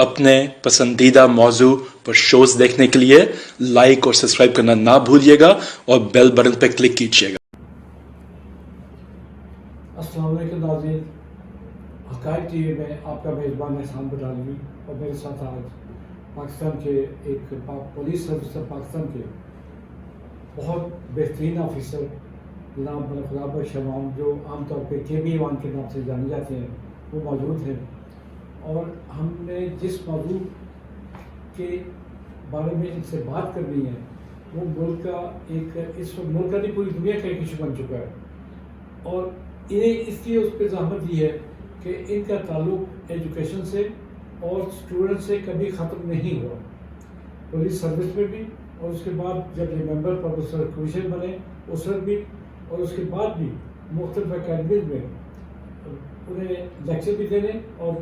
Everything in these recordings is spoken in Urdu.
اپنے پسندیدہ موضوع پر شوز دیکھنے کے لیے لائک اور سبسکرائب کرنا نہ بھولیے گا اور بیل بٹن پہ کلک کیجیے گا۔ السلام علیکم ناظرین، حقائق ٹی وی میں آپ کا میزبان احسان بٹالوی اور میرے ساتھ آج پاکستان کے ایک پولیس سروس پاکستان کے بہت بہترین آفیسر جناب خدا شمام، جو عام طور پہ KB1 کے نام سے جانے جاتے ہیں، وہ موجود ہیں۔ اور ہم نے جس موضوع کے بارے میں ان سے بات کرنی ہے وہ ملک کا ایک اس وقت ملک کا نہیں پوری دنیا کا ایک ایشو بن چکا ہے، اور انہیں اس لیے اس پہ زحمت دی ہے کہ ان کا تعلق ایجوکیشن سے اور اسٹوڈنٹ سے کبھی ختم نہیں ہوا، پولیس سروس میں بھی، اور اس کے بعد جب یہ ممبر پروفیسر کمیشن بنے اس وقت بھی، اور اس کے بعد بھی مختلف اکیڈمیز میں انہیں لیکچر بھی دینے اور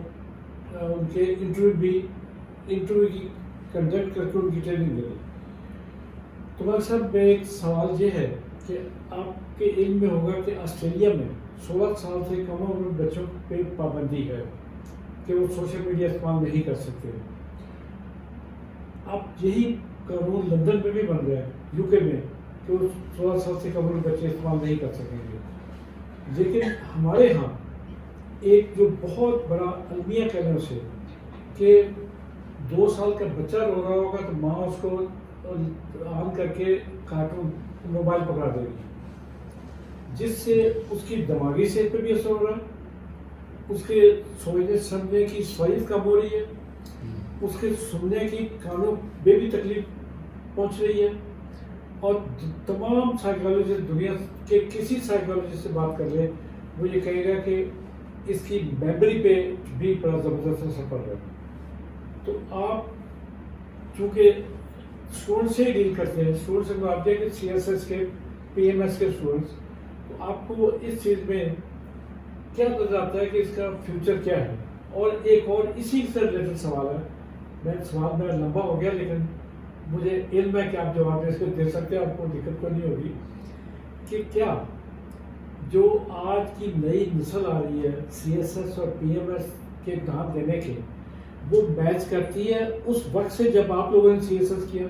ان کے انٹرویو کی کنڈکٹ کر کے ان کی ٹریننگ دینی۔ تو ملک صاحب، میں ایک سوال یہ ہے کہ آپ کے علم میں ہوگا کہ آسٹریلیا میں 16 سال سے کم عمر بچوں پہ پابندی ہے کہ وہ سوشل میڈیا استعمال نہیں کر سکتے۔ اب یہی قانون لندن میں بھی بن رہا ہے، UK میں، کہ وہ 16 سال سے کم عمر بچے استعمال نہیں کر سکیں گے۔ لیکن ہمارے ہاں ایک جو بہت بڑا المیہ کہنے سے کہ 2 سال کا بچہ رو رہا ہوگا تو ماں اس کو آن کر کے کارٹون موبائل پکڑا دے گی، جس سے اس کی دماغی صحت پہ بھی اثر ہو رہا ہے، اس کے سوچنے سمجھنے کی صلاحیت کم ہو رہی ہے، اس کے سننے کی کانوں میں بھی تکلیف پہنچ رہی ہے، اور تمام سائیکالوجسٹ دنیا کے کسی سائیکالوجسٹ سے بات کر لیں وہ یہ کہے گا کہ اس کی میموری پہ بھی بڑا زبردست اثر پڑ رہا ہے۔ تو آپ چونکہ اسٹوڈنٹ سے ہی ڈیل کرتے ہیں، اسٹوڈنٹ سے آپ دیکھیں CSS کے PMS کے اسٹوڈنٹس، تو آپ کو اس چیز میں کیا نظر آتا ہے کہ اس کا فیوچر کیا ہے؟ اور ایک اور اسی سے ریلیٹڈ سوال ہے، سوال میرا لمبا ہو گیا لیکن مجھے علم ہے کہ آپ جواب اس کو دے سکتے ہیں، آپ کو دقت کوئی نہیں ہوگی، کہ کیا جو آج کی نئی نسل آ رہی ہے CSS اور PMS کے امتحان دینے کے، وہ میچ کرتی ہے اس وقت سے جب آپ لوگوں نے CSS کیا؟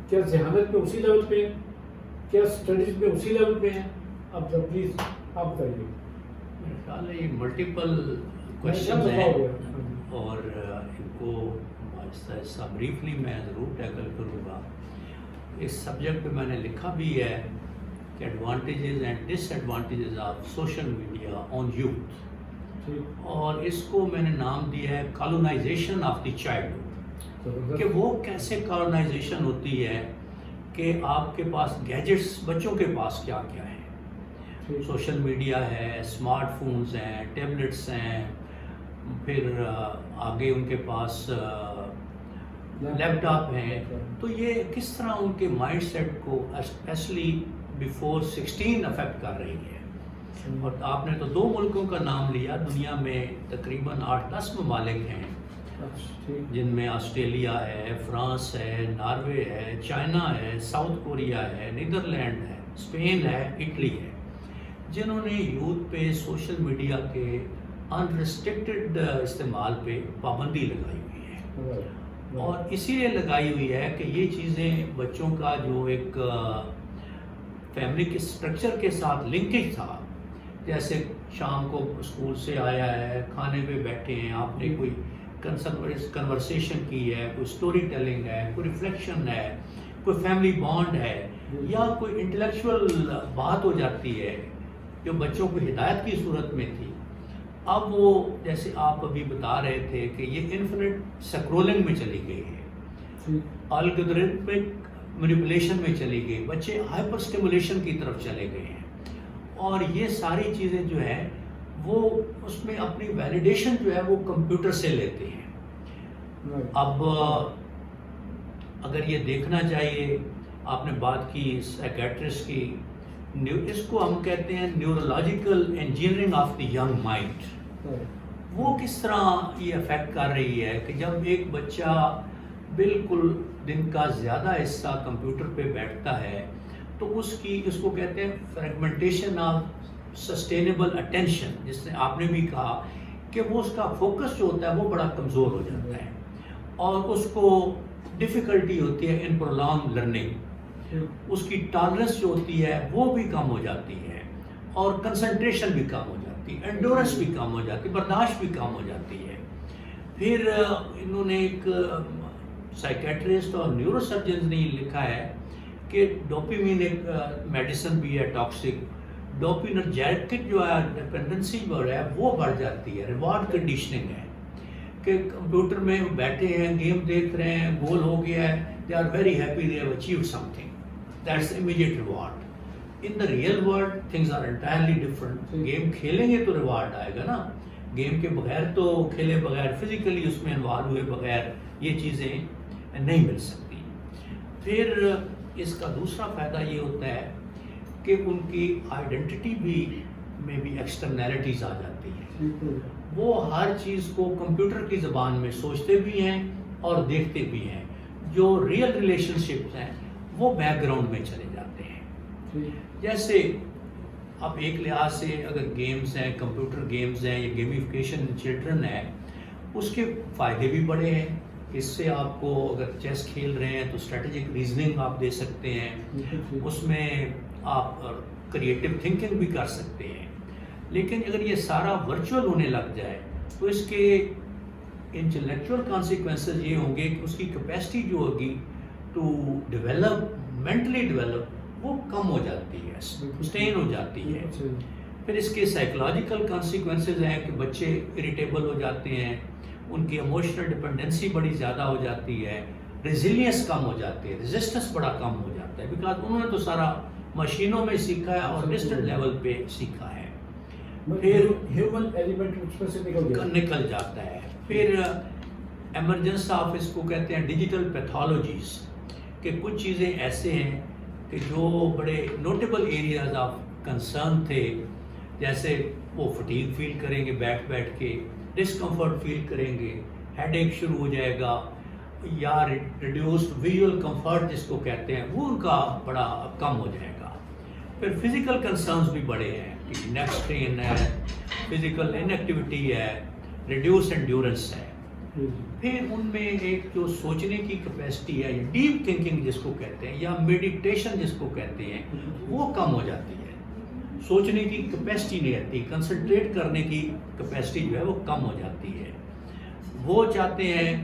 کیا ذہانت میں اسی لیول پہ ہے؟ کیا اسٹڈیز میں اسی لیول پہ ہیں؟ اب پلیز آپ بتائیے۔ میرے خیال ہے یہ ملٹیپل کوشچنز ہیں اور ان کو آہستہ آہستہ بریفلی میں ضرور ٹیکل کروں گا۔ اس سبجیکٹ پہ میں نے لکھا بھی ہے کہ advantages and disadvantages of social media on youth, اور اس کو میں نے نام دیا ہے کالونائزیشن آف دی چائلڈہڈ، کہ وہ کیسے کالونائزیشن ہوتی ہے کہ آپ کے پاس گیجٹس، بچوں کے پاس کیا کیا ہے، سوشل میڈیا ہے، اسمارٹ فونز ہیں، ٹیبلٹس ہیں، پھر آگے ان کے پاس لیپ ٹاپ ہیں، تو یہ کس طرح ان کے مائنڈ سیٹ کو اسپیشلی بیفور 16 افیکٹ کر رہی ہے۔ اور آپ نے تو 2 ملکوں کا نام لیا، دنیا میں تقریباً 8-10 ممالک ہیں جن میں آسٹریلیا ہے، فرانس ہے، ناروے ہے، چائنا ہے، ساؤتھ کوریا ہے، نیدرلینڈ ہے، اسپین ہے، اٹلی ہے، جنہوں نے یوتھ پہ سوشل میڈیا کے انریسٹرکٹڈ استعمال پہ پابندی لگائی ہوئی ہے، اور اسی لیے لگائی ہوئی ہے کہ یہ چیزیں بچوں کا جو ایک فیملی کے اسٹرکچر کے ساتھ لنکیج تھا، جیسے شام کو اسکول سے آیا ہے، کھانے پہ بیٹھے ہیں، آپ نے کوئی کنورسیشن کی ہے، کوئی سٹوری ٹیلنگ ہے، کوئی ریفلیکشن ہے، کوئی فیملی بانڈ ہے، یا کوئی انٹلیکچوئل بات ہو جاتی ہے جو بچوں کو ہدایت کی صورت میں تھی، اب وہ جیسے آپ ابھی بتا رہے تھے کہ یہ انفینٹ سکرولنگ میں چلی گئی ہے، الگورتھمک مینیپولیشن میں چلی گئی، بچے ہائپر اسٹیمولیشن کی طرف چلے گئے ہیں، اور یہ ساری چیزیں جو ہیں وہ اس میں اپنی ویلیڈیشن جو ہے وہ کمپیوٹر سے لیتے ہیں۔ اب اگر یہ دیکھنا چاہیے، آپ نے بات کی سائیکیٹرسٹ کی، اس کو ہم کہتے ہیں neurological engineering of the young mind, وہ کس طرح یہ افیکٹ کر رہی ہے کہ جب ایک بچہ بالکل دن کا زیادہ حصہ کمپیوٹر پہ بیٹھتا ہے تو اس کو کہتے ہیں فریگمنٹیشن آف سسٹینیبل اٹینشن، جس نے آپ نے بھی کہا کہ وہ اس کا فوکس جو ہوتا ہے وہ بڑا کمزور ہو جاتا ہے اور اس کو ڈفیکلٹی ہوتی ہے ان پرولانگ لرننگ، اس کی ٹالرنس جو ہوتی ہے وہ بھی کم ہو جاتی ہے اور کنسنٹریشن بھی کم ہو جاتی ہے، انڈورنس بھی کم ہو جاتی ہے، برداشت بھی کم ہو جاتی ہے۔ پھر انہوں نے ایک سائیکیٹرسٹ اور نیورو سرجنز نے لکھا ہے کہ ڈوپامین ایک میڈیسن بھی ہے ٹاکسک، ڈوپامرجیٹک جو ہے ڈپینڈنسی جو ہے وہ بڑھ جاتی ہے، ریوارڈ کنڈیشننگ ہے کہ کمپیوٹر میں بیٹھے ہیں، گیم دیکھ رہے ہیں، گول ہو گیا ہے، they are very happy, they have achieved something, that's immediate reward. In the real world things are entirely different. Game کھیلیں گے تو ریوارڈ آئے گا نا، گیم کے بغیر تو کھیلے بغیر، فزیکلی اس میں انوالو ہوئے بغیر یہ چیزیں نہیں مل سکتی۔ پھر اس کا دوسرا فائدہ یہ ہوتا ہے کہ ان کی آئیڈینٹی بھی میں بھی ایکسٹرنیلٹیز آ جاتی ہیں، وہ ہر چیز کو کمپیوٹر کی زبان میں سوچتے بھی ہیں اور دیکھتے بھی ہیں، جو ریئل ریلیشن شپس ہیں وہ بیک گراؤنڈ میں چلے جاتے ہیں۔ جیسے اب ایک لحاظ سے اگر گیمز ہیں، کمپیوٹر گیمز ہیں یا گیمیفیکیشن چلڈرن ہے، اس کے فائدے بھی بڑے ہیں۔ اس سے آپ کو اگر چیس کھیل رہے ہیں تو اسٹریٹجک ریزننگ آپ دے سکتے ہیں، اس میں آپ کریٹو تھنکنگ بھی کر سکتے ہیں۔ لیکن اگر یہ سارا ورچوئل ہونے لگ جائے تو اس کے انٹلیکچوئل کانسیکوینسز یہ ہوں گے کہ اس کی کیپیسٹی جو ہوگی ٹو ڈیولپ، مینٹلی ڈیولپ، وہ کم ہو جاتی ہے، سسٹین ہو جاتی ہے۔ پھر اس کے سائیکولوجیکل کانسیکوینسز ہیں کہ بچے اریٹیبل ہو جاتے ہیں، ان کی ایموشنل ڈپینڈنسی بڑی زیادہ ہو جاتی ہے، ریزیلینس کم ہو جاتی ہے، ریزسٹنس بڑا کم ہو جاتا ہے، بیکاز انہوں نے تو سارا مشینوں میں سیکھا ہے اور ڈسٹنٹ لیول پہ سیکھا ہے، پھر ہیومن ایلیمنٹ اس میں سے نکل جاتا ہے۔ پھر ایمرجنس آف اس کو کہتے ہیں ڈیجیٹل پیتھولوجیز، کہ کچھ چیزیں ایسے ہیں کہ جو بڑے نوٹیبل ایریاز آف کنسرن تھے، جیسے وہ فٹیگ فیل کریں گے بیٹھ کے، ڈسکمفرٹ فیل کریں گے، ہیڈ ایک شروع ہو جائے گا، یا ریڈیوسڈ ویژول کمفرٹ جس کو کہتے ہیں وہ ان کا بڑا کم ہو جائے گا۔ پھر فزیکل کنسرنز بھی بڑے ہیں، نیک اسٹرین ہے، فزیکل ان ایکٹیویٹی ہے، ریڈیوس انڈیورنس ہے۔ پھر ان میں ایک جو سوچنے کی کیپیسٹی ہے، ڈیپ تھنکنگ جس کو کہتے ہیں یا میڈیٹیشن جس کو کہتے ہیں، وہ کم ہو جاتی ہے، سوچنے کی کیپیسٹی نہیں رہتی، کنسنٹریٹ کرنے کی کیپیسٹی جو ہے وہ کم ہو جاتی ہے۔ وہ چاہتے ہیں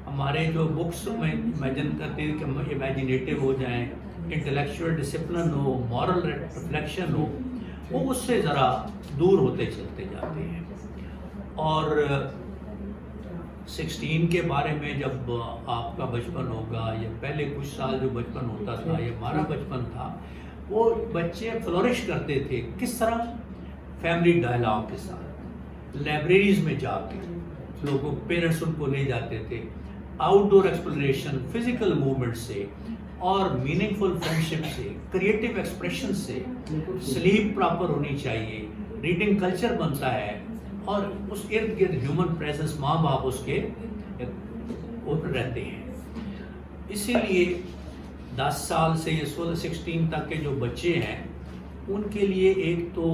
ہمارے جو بکس میں امیجن کرتے ہیں کہ ہم امیجنیٹو ہو جائیں، انٹلیکچوئل ڈسپلن ہو، مورل ریفلیکشن ہو، وہ اس سے ذرا دور ہوتے چلتے جاتے ہیں۔ اور 16 کے بارے میں جب آپ کا بچپن ہوگا یا پہلے کچھ سال جو بچپن ہوتا تھا یا ہمارا بچپن تھا، وہ بچے فلورش کرتے تھے کس طرح؟ فیملی ڈائلاگ کے ساتھ، لائبریریز میں جا کے لوگوں پیرنٹس ان کو لے جاتے تھے، آؤٹ ڈور ایکسپلوریشن، فزیکل موومنٹ سے اور میننگ فل فرینڈشپ سے، کریٹو ایکسپریشن سے، سلیپ پراپر ہونی چاہیے، ریڈنگ کلچر بنتا ہے، اور اس ارد گرد ہیومن پریزنس، ماں باپ اس کے رہتے ہیں۔ اسی لیے 10 سال سے یہ 16 تک کے جو بچے ہیں ان کے لیے ایک تو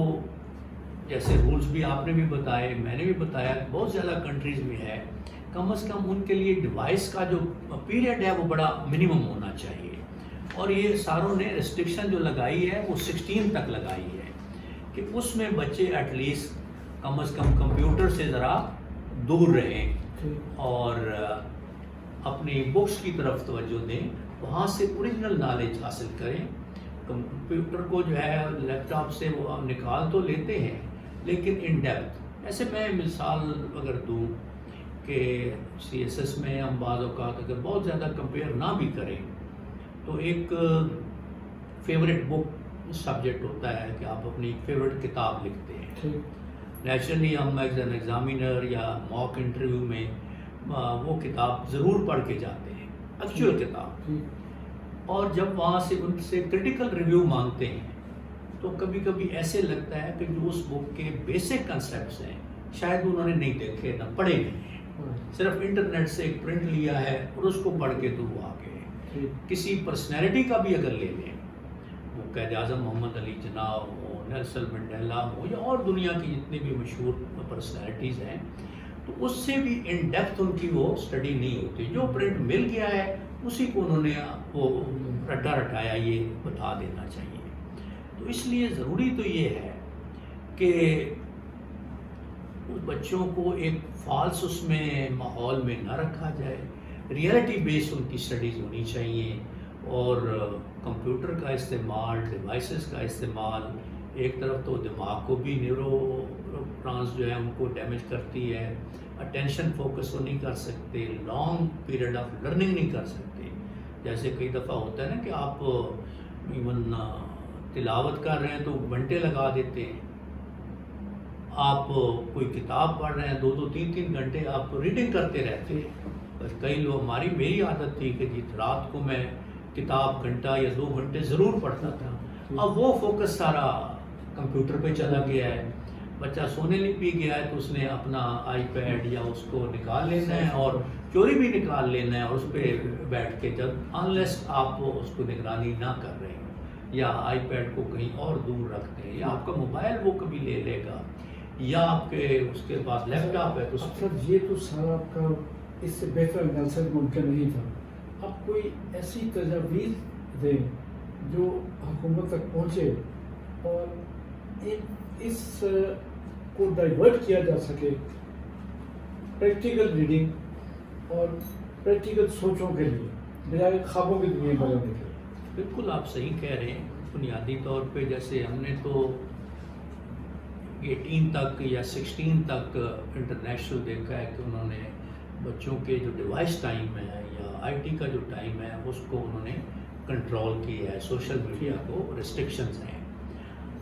جیسے رولز بھی آپ نے بھی بتائے، میں نے بھی بتایا، بہت زیادہ کنٹریز میں ہے، کم از کم ان کے لیے ڈیوائس کا جو پیریڈ ہے وہ بڑا منیمم ہونا چاہیے، اور یہ ساروں نے ریسٹرکشن جو لگائی ہے وہ 16 تک لگائی ہے کہ اس میں بچے ایٹ لیسٹ کم از کم کمپیوٹر سے ذرا دور رہیں اور اپنی بکس کی طرف توجہ دیں، وہاں سے اوریجنل نالج حاصل کریں۔ کمپیوٹر کو جو ہے لیپ ٹاپ سے وہ نکال تو لیتے ہیں لیکن ان ڈیپتھ، ایسے میں مثال اگر دوں کہ CSS میں ہم بعض اوقات اگر بہت زیادہ کمپیئر نہ بھی کریں تو ایک فیوریٹ بک سبجیکٹ ہوتا ہے کہ آپ اپنی فیوریٹ کتاب لکھتے ہیں، نیچرلی ہم ایز این ایگزامینر یا موک انٹرویو میں وہ کتاب ضرور پڑھ کے جاتے ہیں، ایکچوئل کتاب، اور جب وہاں سے ان سے کرٹیکل ریویو مانگتے ہیں تو کبھی کبھی ایسے لگتا ہے کہ جو اس بک کے بیسک کنسیپٹس ہیں شاید انہوں نے نہیں دیکھے، نہ پڑھے نہیں ہیں، صرف انٹرنیٹ سے ایک پرنٹ لیا ہے اور اس کو پڑھ کے تو وہ آ گئے۔ کسی پرسنالٹی کا بھی اگر لے لیں، وہ قائد اعظم محمد علی جناح ہوں، نیلسن منڈیلا ہوں، یا اور دنیا کی جتنی بھی مشہور پرسنالٹیز ہیں، تو اس سے بھی ان ڈیپتھ ان کی وہ اسٹڈی نہیں ہوتی. جو پرنٹ مل گیا ہے اسی کو انہوں نے وہ رٹا رٹایا یہ بتا دینا چاہیے. تو اس لیے ضروری تو یہ ہے کہ بچوں کو ایک فالس اس میں ماحول میں نہ رکھا جائے، ریئلٹی بیس ان کی اسٹڈیز ہونی چاہیے. اور کمپیوٹر کا استعمال، ڈیوائسز کا استعمال ایک طرف تو دماغ کو بھی نیورونز جو ہے ان کو ڈیمیج کرتی ہے، اٹینشن فوکس وہ نہیں کر سکتے، لانگ پیریڈ آف لرننگ نہیں کر سکتے. جیسے کئی دفعہ ہوتا ہے نا کہ آپ ایون تلاوت کر رہے ہیں تو گھنٹے لگا دیتے ہیں، آپ کوئی کتاب پڑھ رہے ہیں 2-3 گھنٹے آپ ریڈنگ کرتے رہتے ہیں. بس کئی لوگ، میری عادت تھی کہ جی رات کو میں کتاب گھنٹہ یا 2 گھنٹے ضرور پڑھتا تھا. اب وہ فوکس سارا کمپیوٹر پہ چلا گیا ہے. بچہ سونے بھی گیا ہے تو اس نے اپنا آئی پیڈ یا اس کو نکال لینا ہے اور چوری بھی نکال لینا ہے، اور اس پہ بیٹھ کے جب انلیس آپ اس کو نگرانی نہ کر رہے ہیں یا آئی پیڈ کو کہیں اور دور رکھتے ہیں، یا آپ کا موبائل وہ کبھی لے لے گا، یا آپ کے اس کے پاس لیپ ٹاپ ہے. یہ تو سارا آپ کا اس سے بہتر انالیسس ممکن نہیں تھا. اب کوئی ایسی تجاویز دیں جو حکومت تک پہنچے اور اس کو ڈائیورٹ کیا جا سکے پریکٹیکل ریڈنگ اور پریکٹیکل سوچوں کے لیے، بجائے خوابوں کی دنیا بنانے کے. بالکل آپ صحیح کہہ رہے ہیں. بنیادی طور پہ جیسے ہم نے تو 18 تک یا 16 تک انٹرنیشنل دیکھا ہے کہ انہوں نے بچوں کے جو ڈیوائس ٹائم ہے یا آئی ٹی کا جو ٹائم ہے اس کو انہوں نے کنٹرول کیا ہے. سوشل میڈیا کو ریسٹرکشنز ہیں،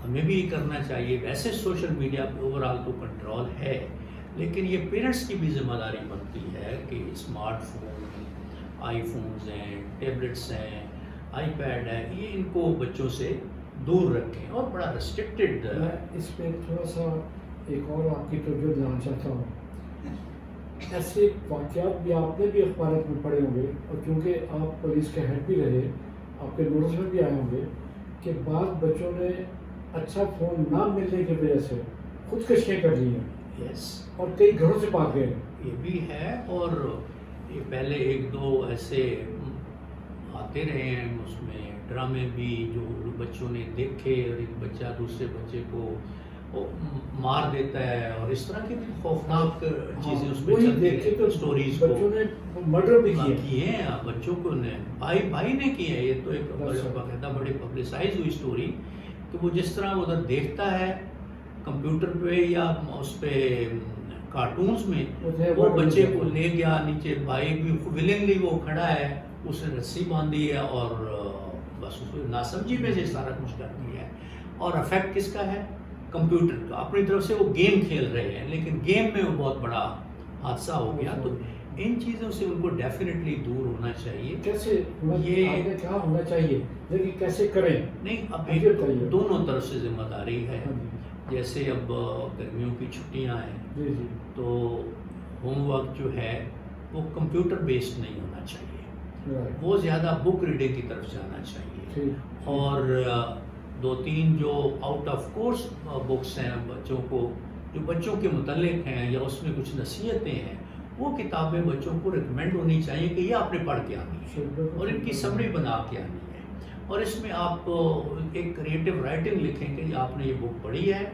ہمیں بھی کرنا چاہیے. ویسے سوشل میڈیا پہ اوور آل تو کنٹرول ہے، لیکن یہ پیرنٹس کی بھی ذمہ داری بنتی ہے کہ اسمارٹ فون، آئی فونز ہیں، ٹیبلٹس ہیں، آئی پیڈ ہے، یہ ان کو بچوں سے دور رکھیں اور بڑا ریسٹرکٹیڈ. میں اس پہ تھوڑا سا ایک اور آپ کی توجہ دلانا چاہتا ہوں. ایسے واقعات بھی آپ نے بھی اخبارات میں پڑھے ہوں گے، اور کیونکہ آپ پولیس کے ہیڈ بھی رہے، آپ کے نوٹس میں بھی آئے ہوں گے کہ بعض بچوں نے اچھا فون نہ ملنے کی وجہ سے خودکشیاں کر لی ہیں. یس، اور کئی گھروں سے بھاگ گئے. یہ بھی ہے. اور یہ پہلے 1-2 ایسے آتے رہے ہیں اس میں ڈرامے بھی جو بچوں نے دیکھے، اور ایک بچہ دوسرے بچے کو مار دیتا ہے، اور اس طرح کی بھی خوفناک چیزیں اس میں چلتی ہیں. اسٹوریز بچوں نے مرڈر بھی کیے ہیں، بچوں کو بھائی نے کیے ہیں. یہ تو ایک باقاعدہ بڑی پبلسائز ہوئی اسٹوری کہ وہ جس طرح ادھر دیکھتا ہے کمپیوٹر پہ یا اس پہ کارٹونز میں، وہ بچے کو لے گیا نیچے. بھائی بھی ولنگلی وہ کھڑا ہے، اس نے رسی باندھی ہے اور بس اس کو ناسمجھی میں سے سارا کچھ کر دیا ہے. اور افیکٹ کس کا ہے؟ کمپیوٹر کا. اپنی طرف سے وہ گیم کھیل رہے ہیں، لیکن گیم میں وہ بہت بڑا حادثہ ہو گیا. تو ان چیزوں سے ان کو ڈیفینیٹلی دور ہونا چاہیے. کیسے یہ کیا ہونا چاہیے، لیکن کیسے کریں؟ نہیں، اب دونوں طرف سے ذمہ داری ہے. جیسے اب گرمیوں کی چھٹیاں ہیں تو ہوم ورک جو ہے وہ کمپیوٹر بیسڈ نہیں ہونا چاہیے، وہ زیادہ بک ریڈنگ کی طرف جانا چاہیے. اور 2-3 جو آؤٹ آف کورس بکس ہیں بچوں کو، جو بچوں کے متعلق ہیں یا اس میں کچھ نصیحتیں ہیں، وہ کتابیں بچوں کو ریکمینڈ ہونی چاہیے کہ یہ آپ نے پڑھ کے آنی ہے اور ان کی سمری بنا کے آنی ہے. اور اس میں آپ ایک کریٹو رائٹنگ لکھیں کہ آپ نے یہ بک پڑھی ہے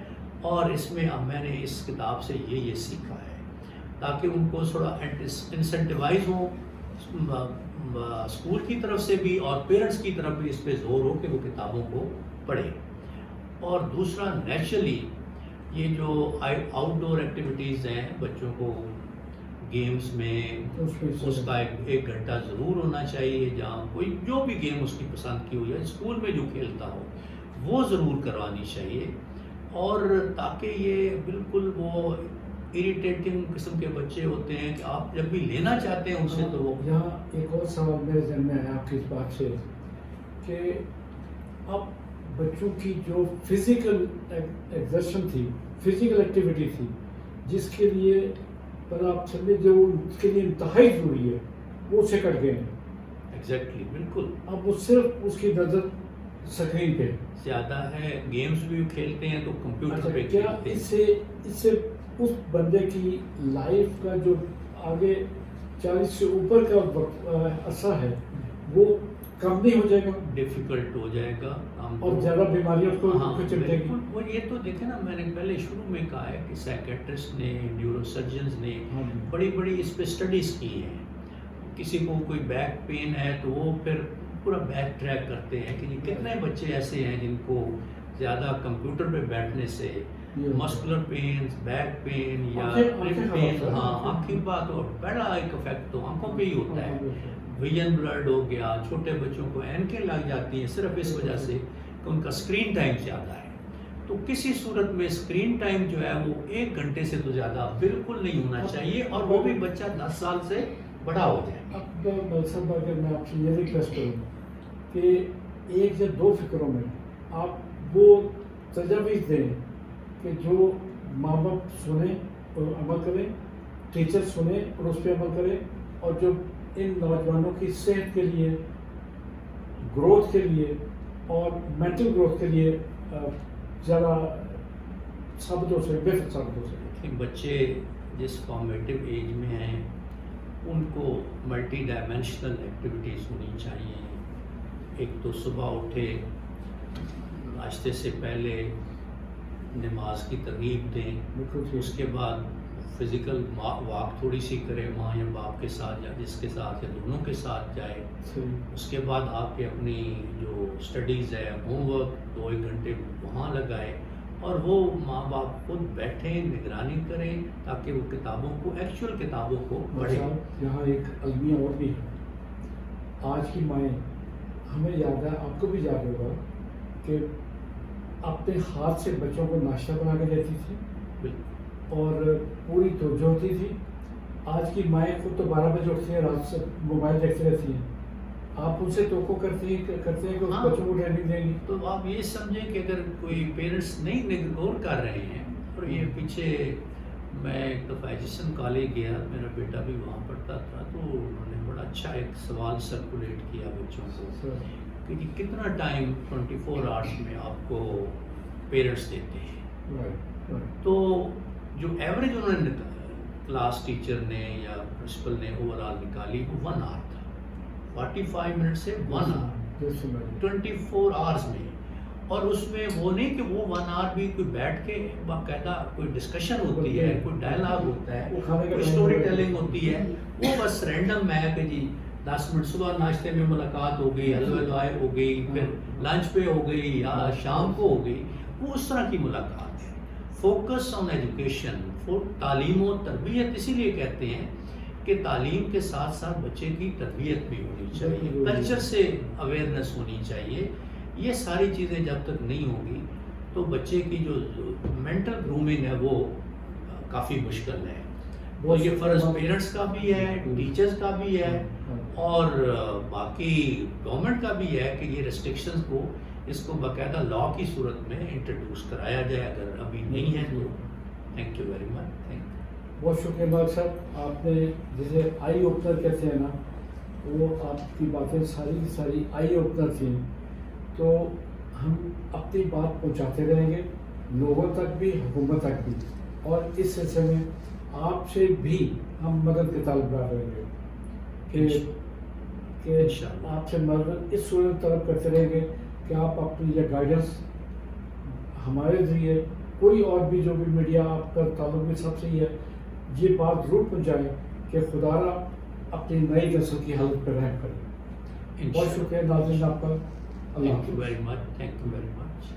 اور اس میں اب میں نے اس کتاب سے یہ سیکھا ہے، تاکہ ان کو تھوڑا انسینٹیوائز ہو اسکول کی طرف سے بھی اور پیرنٹس کی طرف بھی اس پہ زور ہو کہ وہ کتابوں کو پڑھیں. اور دوسرا نیچرلی یہ جو آؤٹ ڈور ایکٹیویٹیز ہیں بچوں کو گیمز میں اس کا 1 گھنٹہ ضرور ہونا چاہیے، جہاں کوئی جو بھی گیم اس کی پسند کی ہو یا اسکول میں جو کھیلتا ہو وہ ضرور کروانی چاہیے. اور تاکہ یہ بالکل وہ اریٹیٹنگ قسم کے بچے ہوتے ہیں کہ آپ جب بھی لینا چاہتے ہیں ان سے تو وہ. یہاں ایک اور سوال میرے ذہن میں آیا آپ کی اس بات سے کہ اب بچوں کی جو فزیکل ایگزرشن تھی، فزیکل ایکٹیویٹی تھی، جس کے لیے پر آپ سمجھے جو اس کے لیے انتہائی ضروری ہے، وہ اسے کٹ گئے ہیں. ایگزیکٹلی، بالکل. اب وہ صرف اس کی نظر اسکرین پہ زیادہ ہے، گیمز بھی کھیلتے ہیں تو کمپیوٹر پہ کیا کھیلتے ہیں. اس سے اس بندے کی لائف کا جو آگے 40 سے اوپر کا عرصہ ہے وہ کم نہیں ہو جائے گا، ڈیفیکلٹ ہو جائے گا کام اور زیادہ بیماریوں کو چمٹے گی؟ اور یہ تو دیکھیں نا، میں نے پہلے شروع میں کہا ہے کہ سائیکیٹرسٹ نے، نیورو سرجنز نے بڑی بڑی اس پہ اسٹڈیز کی ہیں. کسی کو کوئی بیک پین ہے تو وہ پھر پورا بیک ٹریک کرتے ہیں کہ کتنے بچے ایسے ہیں جن کو زیادہ کمپیوٹر پہ بیٹھنے سے مسکولر پینز، بیک پین یا پین، ہاں آنکھیں بات، اور بڑا ایک افیکٹ تو آنکھوں پہ ہی ہوتا ہے. ویژن بلرڈ ہو گیا، چھوٹے بچوں کو اینکیں لگ جاتی ہیں صرف اس وجہ سے کہ ان کا اسکرین ٹائم زیادہ ہے. تو کسی صورت میں اسکرین ٹائم جو ہے وہ 1 گھنٹے سے تو زیادہ بالکل نہیں ہونا چاہیے، اور وہ بھی بچہ 10 سال سے بڑا ہو جائے. اب مقصد اگر میں آپ سے یہ ریکویسٹ کروں کہ 1 یا 2 فکروں میں آپ وہ تجاویز دیں کہ جو ماں باپ سنیں اور عمل کریں، ٹیچر سنیں اور اس پہ عمل کریں، اور جو ان نوجوانوں کی صحت کے لیے، گروتھ کے لیے اور مینٹل گروتھ کے لیے ذرا ثابت ہو سکے، بہتر ثابت ہو سکے. بچے جس فارمیٹیو ایج میں ہیں ان کو ملٹی ڈائمینشنل ایکٹیویٹیز ہونی چاہیے. ایک تو صبح اٹھے، ناشتے سے پہلے نماز کی ترغیب دیں، اس کے بعد فزیکل واک تھوڑی سی کرے، ماں یا باپ کے ساتھ یا جس کے ساتھ یا دونوں کے ساتھ جائے. اس کے بعد آپ کے اپنی جو اسٹڈیز ہے، ہوم ورک 2-1 گھنٹے وہاں لگائے، اور وہ ماں باپ خود بیٹھیں، نگرانی کریں تاکہ وہ کتابوں کو، ایکچوئل کتابوں کو پڑھیں. یہاں ایک المیہ اور بھی ہے. آج کی مائیں، ہمیں یاد ہے، آپ کو بھی یاد ہوگا کہ اپنے ہاتھ سے بچوں کو ناشتہ بنا کے دیتی تھی اور پوری توجہ ہوتی تھی. آج کی مائیں خود تو 12 بجے اٹھتی ہیں، رات سے موبائل دیکھتے رہتی ہیں. آپ ان سے توقع کرتے ہیں کہ اس بچوں کو ٹریننگ دیں گی. تو آپ یہ سمجھیں کہ اگر کوئی پیرنٹس نہیں اگنور کر رہے ہیں، اور یہ پیچھے میں ایک دفعہ ایجسن کالج گیا، میرا بیٹا بھی وہاں پڑھتا تھا، تو انہوں نے بڑا اچھا ایک سوال سرکولیٹ کیا بچوں کو کہ کتنا ٹائم 24 آورس میں آپ کو پیرنٹس دیتے ہیں. تو جو ایوریج انہوں نے کلاس ٹیچر نے یا پرنسپل نے اوور آل نکالی وہ 1 آور تھا. 45 منٹ سے 1 آور 24 آورس میں. اور اس میں وہ نہیں کہ وہ 1 آور بھی کوئی بیٹھ کے باقاعدہ کوئی ڈسکشن ہوتی ہے، کوئی ڈائلاگ ہوتا ہے، کوئی اسٹوری ٹیلنگ ہوتی ہے. وہ بس رینڈم ہے کہ جی 10 منٹ صبح ناشتے میں ملاقات ہو گئی، حلوہ دعائے ہو گئی، پھر لنچ پہ ہو گئی یا شام کو ہو گئی. وہ اس طرح کی ملاقات ہے. فوکس آن ایجوکیشن، تعلیم و تربیت اسی لیے کہتے ہیں کہ تعلیم کے ساتھ ساتھ بچے کی تربیت بھی ہونی چاہیے، کلچر سے اویئرنیس ہونی چاہیے. یہ ساری چیزیں جب تک نہیں ہوں گی تو بچے کی جو مینٹل گرومنگ ہے وہ کافی مشکل ہے. وہ یہ فرض پیرنٹس کا بھی ہے، ٹیچرز کا بھی ہے، اور باقی گورنمنٹ کا بھی ہے کہ یہ ریسٹرکشنز کو، اس کو باقاعدہ لا کی صورت میں انٹروڈیوس کرایا جائے. اگر ابھی نہیں ہے تو thank you very much. Thank you. بہت شکریہ ملک صاحب. آپ نے جسے آئی اوپنر کہتے ہیں نا، وہ آپ کی باتیں ساری کی ساری آئی اوپنر تھیں. تو ہم اپنی بات پہنچاتے رہیں گے لوگوں تک بھی، حکومت تک بھی، اور اس سلسلے میں آپ سے بھی ہم مدد کے طالبات رہیں گے کہ آپ سے مدد اس صورت طلب کرتے رہیں گے کہ آپ اپنی یہ گائیڈنس ہمارے ذریعے، کوئی اور بھی جو بھی میڈیا آپ کا تعلق بھی سب سے ہی ہے، یہ بات ضرور پہنچائیں کہ خدا را اپنی نئی نسل کی حالت پر رحم کرے. بہت شکریہ ناظرین آپ کا. Thank you very much. Thank you very much.